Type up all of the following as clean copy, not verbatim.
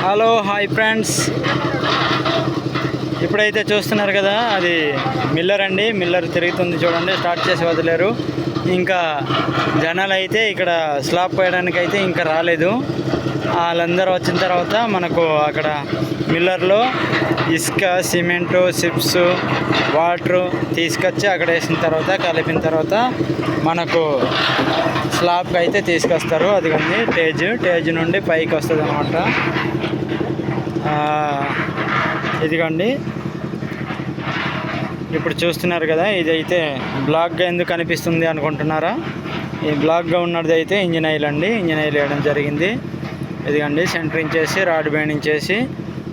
Hello hi friends, ఇప్పుడైతే చూస్తున్నారు కదా అది మిల్లర్ అండి. మిల్లర్ తిరుగుతుంది చూడండి, స్టార్ట్ చేసి వదిలేరు. ఇంకా జనాలు అయితే ఇక్కడ స్లాబ్ పోయడానికి అయితే ఇంకా రాలేదు. వాళ్ళందరూ వచ్చిన తర్వాత మనకు అక్కడ మిల్లర్లో ఇసుక, సిమెంటు, చిప్స్, వాటరు తీసుకొచ్చి అక్కడ వేసిన తర్వాత కలిపిన తర్వాత మనకు స్లాబ్కి అయితే తీసుకొస్తారు. అదిగోండి టేజ్ నుండి పైకి వస్తుంది అనమాట. ఇదిగోండి ఇప్పుడు చూస్తున్నారు కదా, ఇదైతే బ్లాక్గా ఎందుకు కనిపిస్తుంది అనుకుంటున్నారా? ఈ బ్లాక్గా ఉన్నది అయితే ఇంజిన్ ఆయిల్ అండి. ఇంజిన్ ఆయిల్ వేయడం జరిగింది. ఇదిగండి సెంటరింగ్ చేసి రాడ్ బైండింగ్ చేసి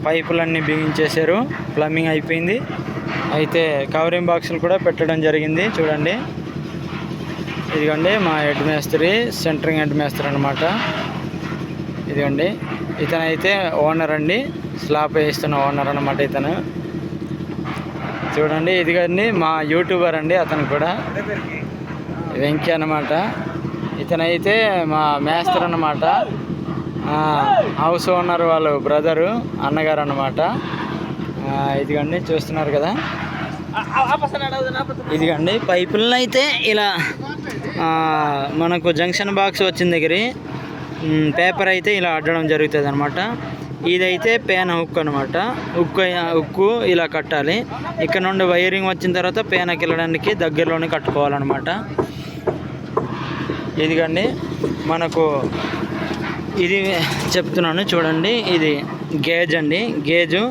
పైపులన్నీ బిగించేశారు. ప్లంబింగ్ అయిపోయింది. అయితే కవరింగ్ బాక్సులు కూడా పెట్టడం జరిగింది చూడండి. ఇదిగోండి మా హెడ్ మేస్త్రి, సెంటరింగ్ హెడ్ మేస్త్రి అనమాట. ఇదిగోండి ఇతనైతే ఓనర్ అండి, స్లాబ్ వేస్తున్న ఓనర్ అనమాట ఇతను. చూడండి ఇదిగండి మా యూట్యూబర్ అండి, అతను కూడా వెంకీ అనమాట. ఇతనైతే మా మేస్త్రి అనమాట, హౌస్ ఓనర్ వాళ్ళు బ్రదరు, అన్నగారు అనమాట. ఇదిగండి చూస్తున్నారు కదా, ఇదిగండి పైపులను అయితే ఇలా మనకు జంక్షన్ బాక్స్ వచ్చిన దగ్గర పేపర్ అయితే ఇలా అడ్డడం జరుగుతుంది అనమాట. ఇదైతే పేన హుక్ అనమాట. హుక్కు ఇలా కట్టాలి. ఇక్కడ నుండి వైరింగ్ వచ్చిన తర్వాత పేనకి వెళ్ళడానికి దగ్గరలోనే కట్టుకోవాలన్నమాట. ఇదిగండి మనకు ఇది చెప్తున్నాను చూడండి, ఇది గేజ్ అండి. గేజు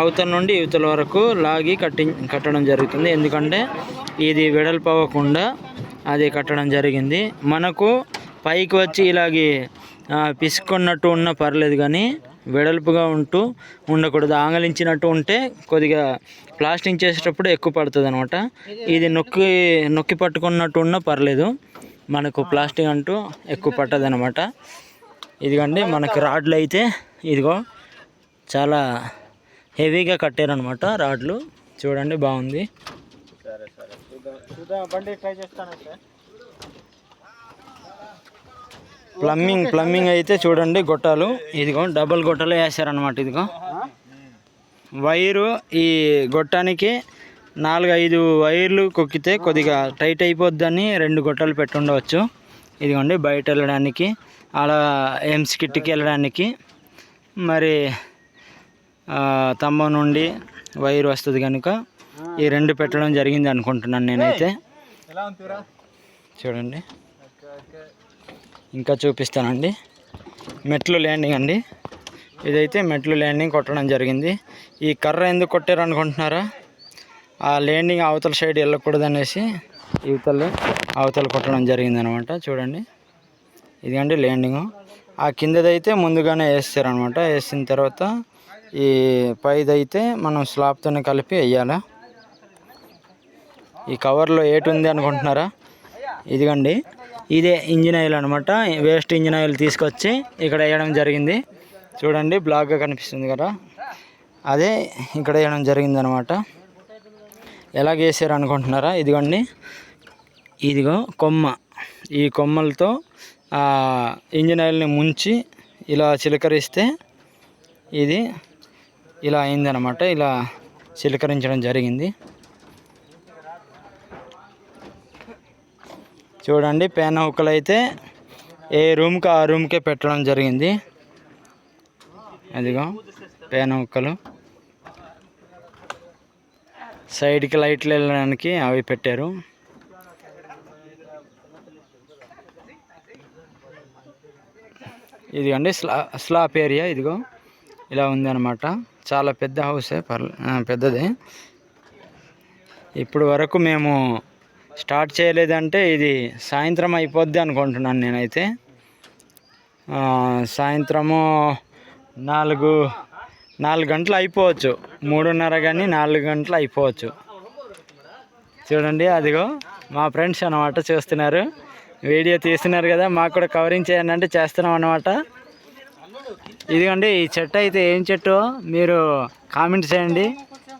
అవతల నుండి ఇవతల వరకు లాగి కట్టడం జరుగుతుంది. ఎందుకంటే ఇది వెడల్పు అవ్వకుండా అది కట్టడం జరిగింది. మనకు పైకి వచ్చి ఇలాగే పిసుకున్నట్టు ఉన్న పర్లేదు, కానీ వెడల్పుగా ఉండకూడదు. ఆంగలించినట్టు ఉంటే కొద్దిగా ప్లాస్టింగ్ చేసేటప్పుడు ఎక్కువ పడుతుంది అనమాట. ఇది నొక్కి పట్టుకున్నట్టు ఉన్నా పర్లేదు, మనకు ప్లాస్టింగ్ అంటూ ఎక్కువ పట్టదు అనమాట. ఇదిగండి మనకి రాడ్లు అయితే ఇదిగో చాలా హెవీగా కట్టారనమాట రాడ్లు. చూడండి బాగుంది. బండి ట్రై చేస్తాను. ప్లంబింగ్ అయితే చూడండి గొట్టాలు, ఇదిగో డబుల్ గొట్టాలు వేసారనమాట. ఇదిగో వైరు, ఈ గొట్టానికి 4-5 వైర్లు కొక్కితే కొద్దిగా టైట్ అయిపోద్దని 2 గొట్టాలు పెట్టుండవచ్చు. ఇదిగోండి బయట వెళ్ళడానికి, అలా ఎంస్ కిట్కి వెళ్ళడానికి, మరి తమ్మ నుండి వైర్ వస్తుంది కనుక ఈ 2 పెట్టడం జరిగింది అనుకుంటున్నాను నేనైతే. చూడండి ఇంకా చూపిస్తానండి. మెట్లు ల్యాండింగ్ అండి, ఇదైతే మెట్లు ల్యాండింగ్ కొట్టడం జరిగింది. ఈ కర్ర ఎందుకు కొట్టారు అనుకుంటున్నారా? ఆ ల్యాండింగ్ అవతల సైడ్ వెళ్ళకూడదు అనేసి అవతల కొట్టడం జరిగింది అనమాట. చూడండి ఇదిగండి ల్యాండింగ్. ఆ కిందదైతే ముందుగానే వేస్తారనమాట. వేసిన తర్వాత ఈ పైదైతే మనం స్లాబ్తోనే కలిపి వేయాలి. ఈ కవర్లో ఏటి ఉంది అనుకుంటున్నారా? ఇదిగండి ఇదే ఇంజిన్ ఆయిల్ అనమాట. వేస్ట్ ఇంజిన్ ఆయిల్ తీసుకొచ్చి ఇక్కడ వేయడం జరిగింది. చూడండి బ్లాక్గా కనిపిస్తుంది కదా, అదే ఇక్కడ వేయడం జరిగింది అనమాట. ఎలాగ వేసారు అనుకుంటున్నారా? ఇదిగోండి, ఇదిగో కొమ్మ, ఈ కొమ్మలతో ఇంజిన్ ఆయిల్ని ముంచి ఇలా చిలకరిస్తే ఇది ఇలా అయిందనమాట. ఇలా చిలకరించడం జరిగింది. చూడండి పేన హుక్కలు అయితే ఏ రూమ్కి ఆ రూమ్కే పెట్టడం జరిగింది. అదిగో పేన హుక్కలు, సైడ్కి లైట్లు వెళ్ళడానికి అవి పెట్టారు. ఇదిగోండి స్లాబ్ ఏరియా ఇదిగో ఇలా ఉంది అనమాట. చాలా పెద్ద హౌసే, పెద్దదే. ఇప్పుడు వరకు మేము స్టార్ట్ చేయలేదంటే ఇది సాయంత్రం అయిపోద్ది అనుకుంటున్నాను నేనైతే. సాయంత్రము 4 గంటలు అయిపోవచ్చు, 3:30 కానీ 4 గంటలు అయిపోవచ్చు. చూడండి అదిగో మా ఫ్రెండ్స్ అనమాట, చూస్తున్నారు, వీడియో తీస్తున్నారు కదా, మాకు కూడా కవరింగ్ చేయండి అంటే చేస్తున్నాం అనమాట. ఇదిగోండి ఈ చెట్టు అయితే ఏం చెట్టు మీరు కామెంట్ చేయండి,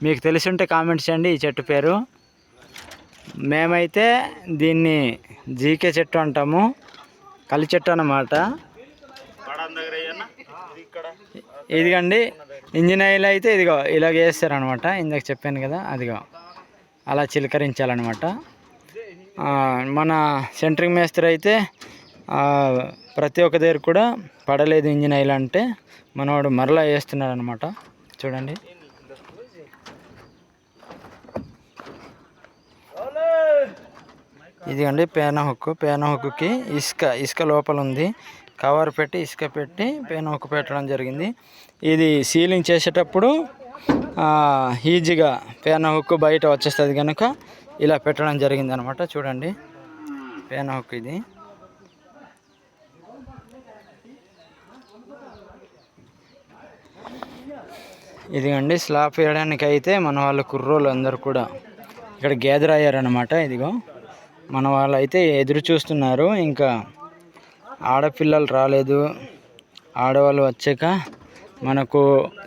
మీకు తెలిసి ఉంటే కామెంట్ చేయండి. ఈ చెట్టు పేరు మేమైతే దీన్ని జీకే చెట్టు అంటాము, కలి చెట్టు అన్నమాట. ఇదిగండి ఇంజిన్ ఆయిల్ అయితే ఇదిగో ఇలాగ వేస్తారనమాట. ఇందాక చెప్పాను కదా, అదిగో అలా చిలకరించాలన్నమాట. మన సెంట్రింగ్ మేస్త్రి అయితే ప్రతి ఒక్క దగ్గర కూడా పడలేదు ఇంజిన్ ఆయిల్ అంటే మనవాడు మరలా వేస్తున్నాడు అనమాట. చూడండి, ఇదిగండి పేన హుక్కి ఇసుక లోపల ఉంది. కవర్ పెట్టి ఇసుక పెట్టి పేన హుక్ పెట్టడం జరిగింది. ఇది సీలింగ్ చేసేటప్పుడు ఈజీగా పేన హుక్ బయట వచ్చేస్తుంది కనుక ఇలా పెట్టడం జరిగింది అనమాట. చూడండి, పేన హుక్ ఇది. ఇదిగండి స్లాబ్ వేయడానికి అయితే మన వాళ్ళ కుర్రోళ్ళు అందరూ కూడా ఇక్కడ గ్యాదర్ అయ్యారనమాట. ఇదిగో మన వాళ్ళు అయితే ఎదురు చూస్తున్నారు. ఇంకా ఆడపిల్లలు రాలేదు. ఆడవాళ్ళు వచ్చాక మనకు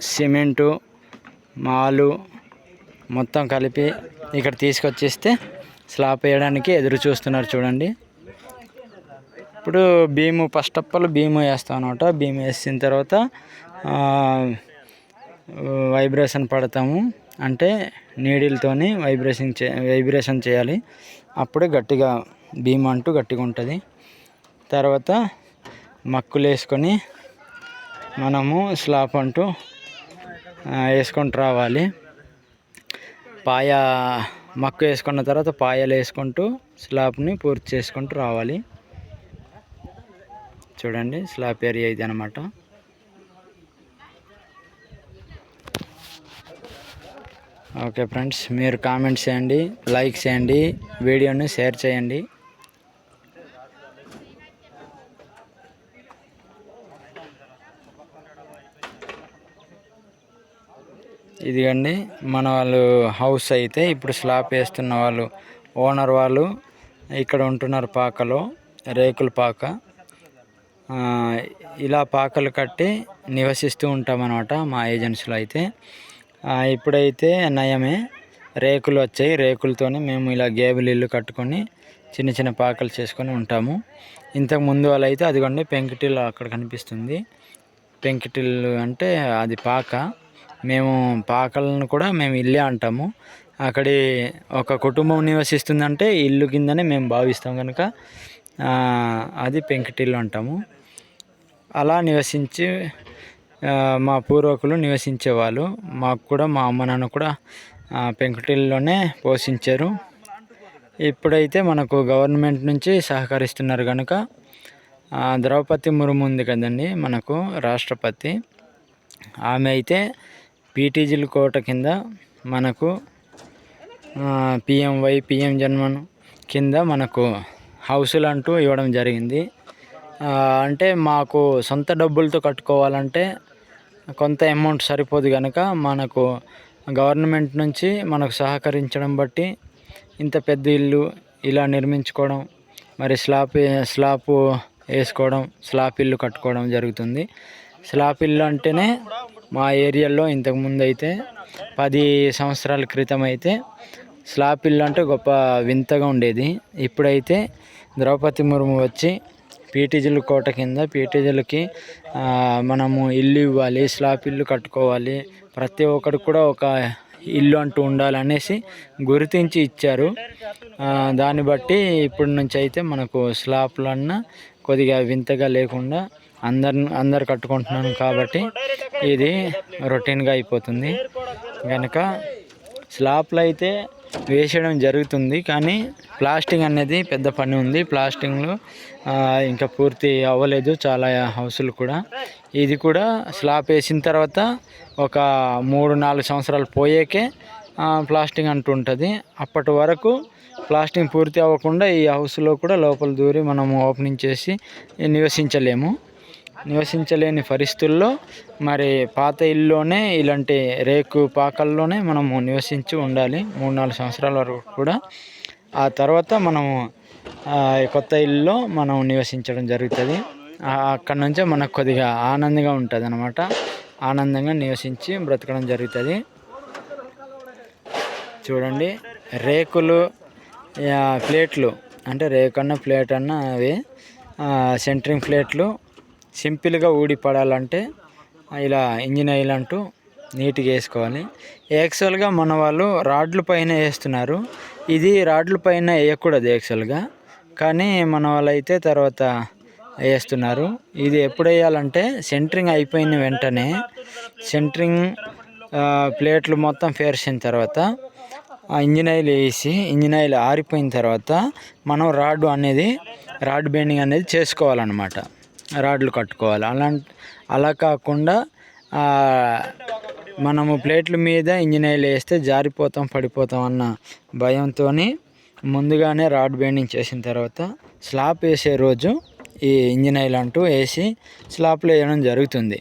సిమెంటు మాలు మొత్తం కలిపి ఇక్కడ తీసుకొచ్చేస్తే స్లాబ్ వేయడానికి ఎదురు చూస్తున్నారు. చూడండి, ఇప్పుడు ఫస్ట్ అప్పలు భీము వేస్తాం అనమాట. భీము వేసిన తర్వాత వైబ్రేషన్ పడతాము, అంటే నీడిల్తోని వైబ్రేషన్ చేయాలి. అప్పుడే గట్టిగా భీము అంటూ గట్టిగా ఉంటుంది. తర్వాత మక్కులు వేసుకొని మనము స్లాబ్ అంటూ వేసుకుంటూ రావాలి. మక్కు వేసుకున్న తర్వాత పాయలు వేసుకుంటూ స్లాబ్ని పూర్తి చేసుకుంటూ రావాలి. చూడండి, స్లాబ్ ఏరియా ఇది అనమాట. ఓకే ఫ్రెండ్స్, మీరు కామెంట్స్ చేయండి, లైక్ చేయండి, వీడియోని షేర్ చేయండి. ఇదిగండి మన వాళ్ళు హౌస్ అయితే ఇప్పుడు స్లాబ్ వేస్తున్న వాళ్ళు ఓనర్ వాళ్ళు ఇక్కడ ఉంటున్నారు. పాకలో రేకుల పాక, ఇలా పాకలు కట్టి నివసిస్తూ ఉంటామన్నమాట మా ఏజెన్సీలో అయితే. ఇప్పుడైతే నయమే, రేకులు వచ్చాయి. రేకులతోనే మేము ఇలా గేబుల్ ఇల్లు కట్టుకొని చిన్న చిన్న పాకలు చేసుకొని ఉంటాము. ఇంతకు ముందు వాళ్ళు అయితే అదిగోండి పెంకుటిల్లు అక్కడ కనిపిస్తుంది. పెంకుటిల్లు అంటే అది పాక. మేము పాకలను కూడా మేము ఇల్లే అంటాము. అక్కడి ఒక కుటుంబం నివసిస్తుందంటే ఇల్లు కిందనే మేము భావిస్తాం కనుక అది పెంకుటిల్లు అంటాము. అలా నివసించి మా పూర్వకులు నివసించేవాళ్ళు. మాకు కూడా మా అమ్మ నాన్న కూడా పెంకుటిల్లోనే పోషించారు. ఇప్పుడైతే మనకు గవర్నమెంట్ నుంచి సహకరిస్తున్నారు కనుక ద్రౌపది ముర్ము ఉంది కదండి మనకు రాష్ట్రపతి, ఆమె అయితే పీటీజీల కోట కింద మనకు పిఎం జన్మన్ కింద మనకు హౌసులు అంటూ ఇవ్వడం జరిగింది. అంటే మాకు సొంత డబ్బులతో కట్టుకోవాలంటే కొంత అమౌంట్ సరిపోదు కనుక మనకు గవర్నమెంట్ నుంచి మనకు సహకరించడం బట్టి ఇంత పెద్ద ఇల్లు ఇలా నిర్మించుకోవడం, మరి స్లాబ్ వేసుకోవడం, స్లాబ్ ఇల్లు కట్టుకోవడం జరుగుతుంది. స్లాబ్ ఇల్లు అంటేనే మా ఏరియాలో ఇంతకుముందు అయితే 10 సంవత్సరాల క్రితం అయితే స్లాబ్ ఇల్లు అంటే గొప్ప వింతగా ఉండేది. ఇప్పుడైతే ద్రౌపది ముర్ము వచ్చి పీటీజీల కోట కింద పీటీజీలకి మనము ఇల్లు ఇవ్వాలి, స్లాబ్ ఇల్లు కట్టుకోవాలి, ప్రతి ఒక్కరికి కూడా ఒక ఇల్లు అంటూ ఉండాలనేసి గుర్తించి ఇచ్చారు. దాన్ని బట్టి ఇప్పటి నుంచి అయితే మనకు స్లాబ్లన్నా కొద్దిగా వింతగా లేకుండా అందరు కట్టుకుంటున్నాను కాబట్టి ఇది రొటీన్గా అయిపోతుంది కనుక స్లాబ్లు అయితే వేసేయడం జరుగుతుంది. కానీ ప్లాస్టింగ్ అనేది పెద్ద పని ఉంది. ప్లాస్టింగ్లు ఇంకా పూర్తి అవ్వలేదు చాలా హౌసులు కూడా. ఇది కూడా స్లాబ్ వేసిన తర్వాత ఒక 3-4 సంవత్సరాలు పోయాకే ప్లాస్టింగ్ అంటూ ఉంటుంది. అప్పటి వరకు ప్లాస్టింగ్ పూర్తి అవ్వకుండా ఈ హౌస్లో కూడా లోపల దూరి మనము ఓపెనింగ్ చేసి నివసించలేని పరిస్థితుల్లో మరి పాత ఇల్లులోనే ఇలాంటి రేకు పాకల్లోనే మనము నివసించి ఉండాలి 3-4 సంవత్సరాల వరకు కూడా. ఆ తర్వాత మనము కొత్త ఇల్లులో మనం నివసించడం జరుగుతుంది. అక్కడ నుంచే మనకు కొద్దిగా ఆనందంగా ఉంటుంది అన్నమాట. ఆనందంగా నివసించి బ్రతకడం జరుగుతుంది. చూడండి, రేకులు ప్లేట్లు అంటే రేకు అన్న ప్లేట్ అన్న అవి సెంటరింగ్ ప్లేట్లు సింపుల్గా ఊడి పడాలంటే ఇలా ఇంజిన్ ఆయిల్ అంటూ నీట్గా వేసుకోవాలి. యాక్చువల్గా మన వాళ్ళు రాడ్ల పైన వేస్తున్నారు, ఇది రాడ్ల పైన వేయకూడదు యాక్చువల్గా, కానీ మన వాళ్ళు అయితే తర్వాత వేస్తున్నారు. ఇది ఎప్పుడు వేయాలంటే సెంటరింగ్ అయిపోయిన వెంటనే, సెంటరింగ్ ప్లేట్లు మొత్తం పేర్చిన తర్వాత ఇంజిన్ ఆయిల్ వేసి, ఇంజిన్ ఆయిల్ ఆరిపోయిన తర్వాత మనం రాడ్ బెండింగ్ అనేది చేసుకోవాలన్నమాట, రాడ్లు కట్టుకోవాలి. అలా కాకుండా మనము ప్లేట్ల మీద ఇంజిన్ ఆయిల్ వేస్తే జారిపోతాం, పడిపోతాం అన్న భయంతో ముందుగానే రాడ్ బెండింగ్ చేసిన తర్వాత స్లాబ్ వేసే రోజు ఈ ఇంజిన్ ఆయిల్ అంటూ వేసి స్లాబ్లో వేయడం జరుగుతుంది.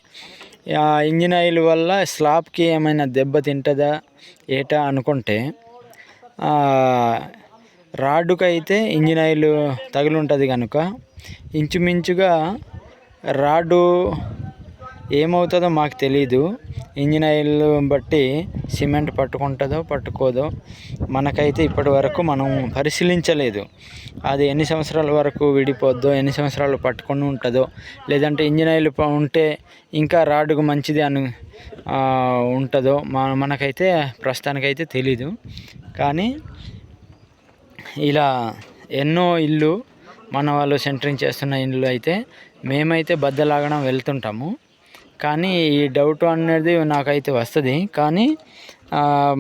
ఇంజిన్ ఆయిల్ వల్ల స్లాబ్కి ఏమైనా దెబ్బ తింటుందా ఏటా అనుకుంటే, రాడ్డుకి అయితే ఇంజిన్ ఆయిల్ తగిలి ఉంటుంది కనుక ఇంచుమించుగా రాడ్డు ఏమవుతుందో మాకు తెలీదు. ఇంజిన్ ఆయిల్ బట్టి సిమెంట్ పట్టుకుంటుందో పట్టుకోదో మనకైతే ఇప్పటి వరకు మనం పరిశీలించలేదు. అది ఎన్ని సంవత్సరాల వరకు విడిపోద్దో, ఎన్ని సంవత్సరాలు పట్టుకొని ఉంటుందో, లేదంటే ఇంజిన్ ఆయిల్ ఉంటే ఇంకా రాడ్డుకు మంచిది అని ఉంటుందో మనకైతే ప్రస్తుతానికైతే తెలీదు. కానీ ఇలా ఎన్నో ఇల్లు మన వాళ్ళు సెంటరింగ్ చేస్తున్న ఇల్లు అయితే మేమైతే బద్దలాగడం వెళ్తుంటాము. కానీ ఈ డౌట్ అనేది నాకైతే వస్తుంది, కానీ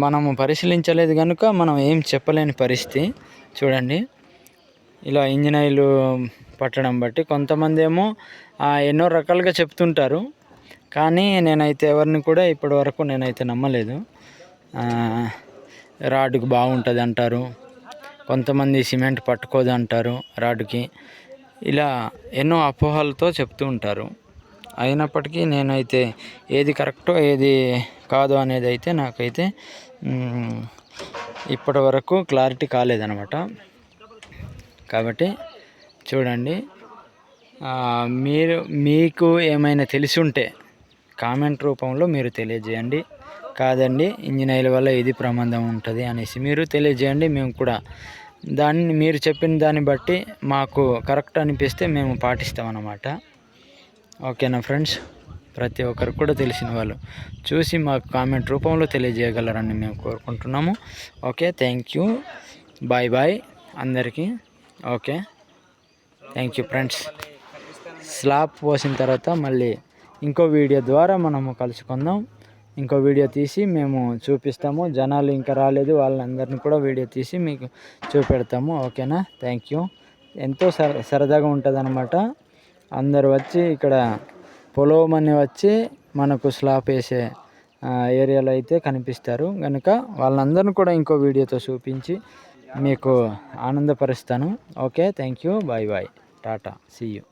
మనము పరిశీలించలేదు కనుక మనం ఏం చెప్పలేని పరిస్థితి. చూడండి, ఇలా ఇంజిన్ ఆయిల్ పట్టడం బట్టి కొంతమంది ఏమో ఎన్నో రకాలుగా చెప్తుంటారు, కానీ నేనైతే ఎవరిని కూడా ఇప్పటి వరకు నేనైతే నమ్మలేదు. రాడ్డుకు బాగుంటుంది అంటారు, కొంతమంది సిమెంట్ పట్టుకోదు అంటారు రాడ్డుకి, ఇలా ఎన్నో అపోహలతో చెప్తూ ఉంటారు. అయినప్పటికీ నేనైతే ఏది కరెక్టో ఏది కాదో అనేది అయితే నాకైతే ఇప్పటి వరకు క్లారిటీ కాలేదన్నమాట. కాబట్టి చూడండి, మీకు ఏమైనా తెలిసి ఉంటే కామెంట్ రూపంలో మీరు తెలియజేయండి. కాదండి ఇంజిన్ ఆయిల్ వల్ల ఇది ప్రమాదం ఉంటుంది అనేసి మీరు తెలియజేయండి. మేము కూడా మీరు చెప్పిన దాన్ని బట్టి మాకు కరెక్ట్ అనిపిస్తే మేము పాటిస్తామన్నమాట. ఓకేనా ఫ్రెండ్స్, ప్రతి ఒక్కరు కూడా తెలిసిన వాళ్ళు చూసి మాకు కామెంట్ రూపంలో తెలియజేయగలరని మేము కోరుకుంటున్నాము. Okay, thank you, bye bye అందరికీ. Okay, thank you friends. Slab పోసిన తర్వాత మళ్ళీ ఇంకో వీడియో ద్వారా మనము కలుసుకుందాం. ఇంకో వీడియో తీసి మేము చూపిస్తాము. జనాలు ఇంకా రాలేదు, వాళ్ళందరినీ కూడా వీడియో తీసి మీకు చూపెడతాము. ఓకేనా, థ్యాంక్ యూ. ఎంతో సరదాగా ఉంటుంది అన్నమాట. అందరు వచ్చి ఇక్కడ పొలమని వచ్చి మనకు స్లాబ్ వేసే ఏరియాలో అయితే కనిపిస్తారు కనుక వాళ్ళందరినీ కూడా ఇంకో వీడియోతో చూపించి మీకు ఆనందపరుస్తాను. Okay, thank you, bye bye, tata, see you.